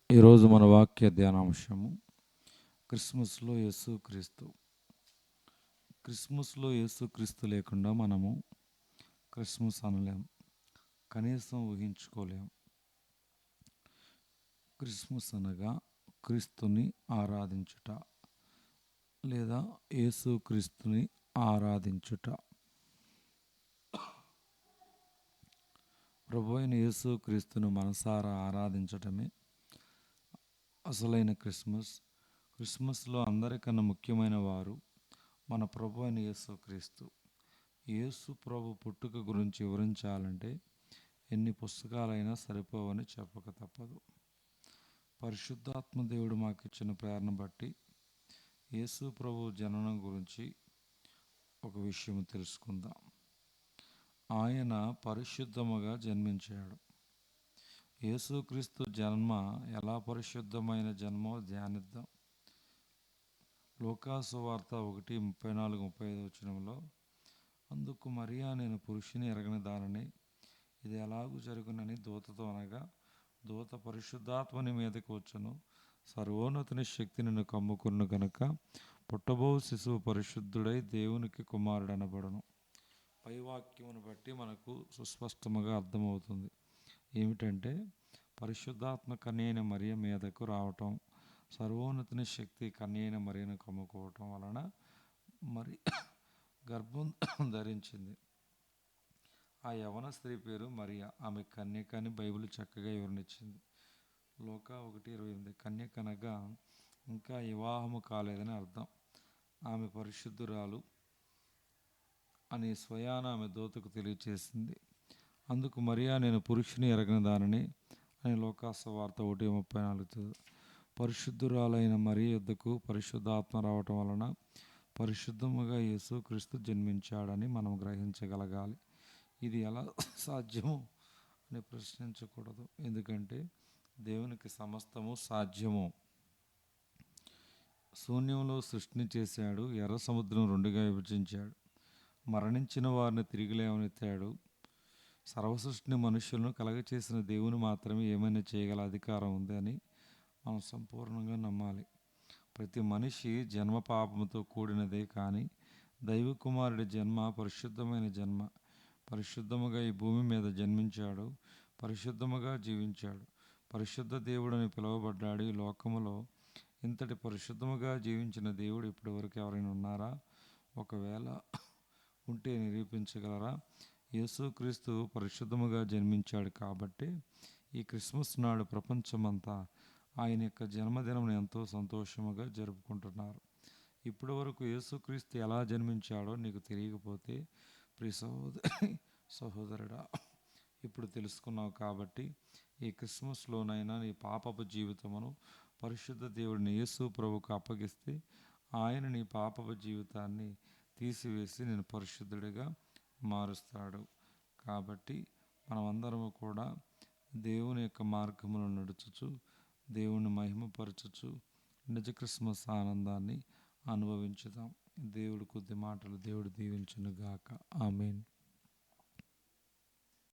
ఈరోజు మన వాక్య ధ్యానాంశము క్రిస్మస్లో యేసుక్రీస్తు. క్రిస్మస్లో యేసుక్రీస్తు లేకుండా మనము క్రిస్మస్ అనలేం, కనీసం ఊహించుకోలేం. క్రిస్మస్ అనగా క్రీస్తుని ఆరాధించుట లేదా యేసుక్రీస్తుని ఆరాధించుట. ప్రభు అయిన యేసుక్రీస్తును మనసారా ఆరాధించటమే అసలైన క్రిస్మస్. క్రిస్మస్లో అందరికన్నా ముఖ్యమైన వారు మన ప్రభు అయిన యేసుక్రీస్తు. యేసు ప్రభు పుట్టుక గురించి వివరించాలంటే ఎన్ని పుస్తకాలైనా సరిపోవని చెప్పక తప్పదు. పరిశుద్ధాత్మ దేవుడు మాకు ఇచ్చిన ప్రేరణ బట్టి యేసు ప్రభు జననం గురించి ఒక విషయం తెలుసుకుందాం. ఆయన పరిశుద్ధముగా జన్మించాడు. యేసుక్రీస్తు జన్మ ఎలా పరిశుద్ధమైన జన్మో ధ్యానిద్దాం. లూకా సువార్త 1:34-35 అందుకు మరియా, నేను పురుషుని ఎరగని దానిని, ఇది ఎలాగూ జరుగునని దూతతో అనగా, దూత పరిశుద్ధాత్మని మీదకి వచ్చును, సర్వోన్నతుని శక్తి నిన్ను కమ్ముకును గనుక పుట్టబో శిశువు పరిశుద్ధుడై దేవునికి కుమారుడనబడును. పై వాక్యమును బట్టి మనకు సుస్పష్టముగా అర్థమవుతుంది ఏమిటంటే, పరిశుద్ధాత్మ కన్యైన మరియ మీదకు రావటం, సర్వోన్నతుని శక్తి కన్యైన మరియను కమ్ముకోవటం వలన మరి గర్భం ధరించింది. ఆ యవన స్త్రీ పేరు మరియ. ఆమె కన్యక అని బైబిల్ చక్కగా వివరణించింది. లూకా 1:28 కన్యక అనగా ఇంకా వివాహము కాలేదని అర్థం. ఆమె పరిశుద్ధురాలు అని స్వయాన ఆమె దూతకు తెలియచేసింది. అందుకు మరియా, నేను పురుషుని ఎరగని దానిని అని లూకా సువార్త 1:34. పరిశుద్ధురాలైన మరియ యొద్దకు పరిశుద్ధాత్మ రావటం వలన పరిశుద్ధముగా యేసుక్రీస్తు జన్మించాడని మనం గ్రహించగలగాలి. ఇది ఎలా సాధ్యము అని ప్రశ్నించకూడదు, ఎందుకంటే దేవునికి సమస్తము సాధ్యము. శూన్యంలో సృష్టిని చేశాడు, ఎర్ర సముద్రం రెండుగా విభజించాడు, మరణించిన వారిని తిరిగి లేవనెత్తాడు. సర్వసృష్టిని మనుషులను కలగచేసిన దేవుని మాత్రమే ఏమైనా చేయగల అధికారం ఉంది అని మనం సంపూర్ణంగా నమ్మాలి. ప్రతి మనిషి జన్మ పాపముతో కూడినదే, కానీ దైవ కుమారుడి జన్మ పరిశుద్ధమైన జన్మ. పరిశుద్ధముగా ఈ భూమి మీద జన్మించాడు, పరిశుద్ధముగా జీవించాడు, పరిశుద్ధ దేవుడని పిలువబడ్డాడు. ఈ లోకములో ఇంతటి పరిశుద్ధముగా జీవించిన దేవుడు ఇప్పటి వరకు ఎవరైనా ఉన్నారా? ఒకవేళ ఉంటే నిరూపించగలరా? యేసుక్రీస్తు పరిశుద్ధముగా జన్మించాడు కాబట్టి ఈ క్రిస్మస్ నాడు ప్రపంచమంతా ఆయన యొక్క జన్మదినం ఎంతో సంతోషముగా జరుపుకుంటున్నారు. ఇప్పటి వరకు యేసుక్రీస్తు ఎలా జన్మించాడో నీకు తెలియకపోతే ప్రియ సహోదరుడా, ఇప్పుడు తెలుసుకున్నావు. కాబట్టి ఈ క్రిస్మస్లోనైనా నీ పాపపు జీవితమును పరిశుద్ధ దేవుడిని యేసు ప్రభుకు అప్పగిస్తే ఆయన నీ పాపపు జీవితాన్ని తీసివేసి నేను పరిశుద్ధుడిగా మారుస్తాడు. కాబట్టి మనమందరము కూడా దేవుని యొక్క మార్గములో నడుచుచు దేవుని మహిమపరచుచు నిజ క్రిస్మస్ ఆనందాన్ని అనుభవించుదాం. దేవుడు కొద్ది మాటలు దేవుడు దీవించును గాక. ఆమేన్.